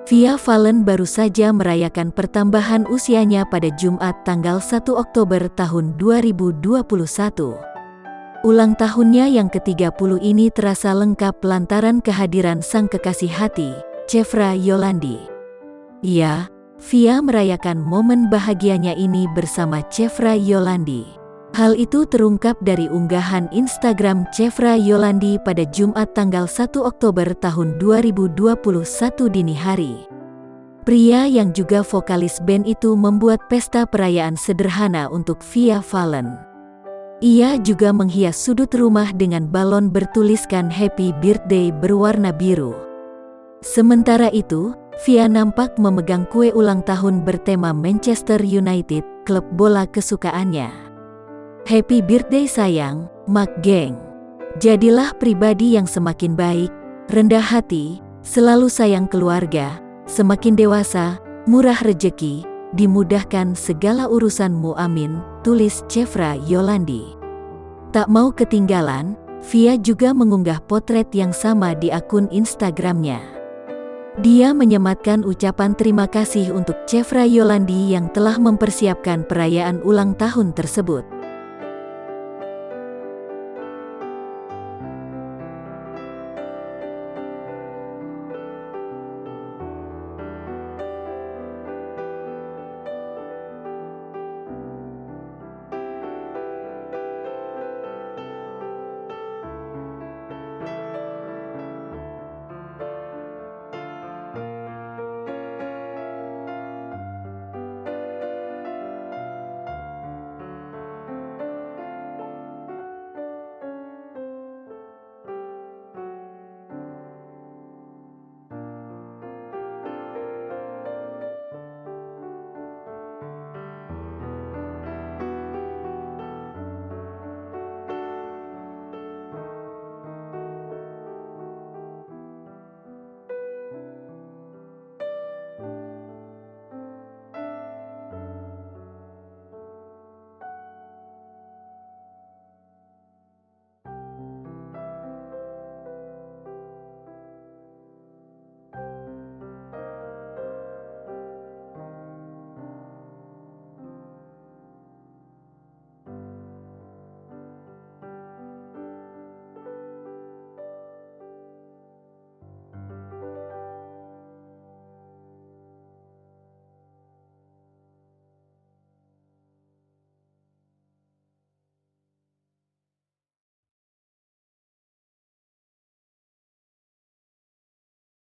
Via Valen baru saja merayakan pertambahan usianya pada Jumat tanggal 1 Oktober tahun 2021. Ulang tahunnya yang ke-30 ini terasa lengkap lantaran kehadiran sang kekasih hati, Chevra Yolandi. Ya, Via merayakan momen bahagianya ini bersama Chevra Yolandi. Hal itu terungkap dari unggahan Instagram Chevra Yolandi pada Jumat tanggal 1 Oktober tahun 2021 dini hari. Pria yang juga vokalis band itu membuat pesta perayaan sederhana untuk Via Valen. Ia juga menghias sudut rumah dengan balon bertuliskan Happy Birthday berwarna biru. Sementara itu, Via nampak memegang kue ulang tahun bertema Manchester United, klub bola kesukaannya. Happy birthday sayang, Mark Geng. Jadilah pribadi yang semakin baik, rendah hati, selalu sayang keluarga, semakin dewasa, murah rejeki, dimudahkan segala urusanmu amin, tulis Chevra Yolandi. Tak mau ketinggalan, Via juga mengunggah potret yang sama di akun Instagramnya. Dia menyematkan ucapan terima kasih untuk Chevra Yolandi yang telah mempersiapkan perayaan ulang tahun tersebut.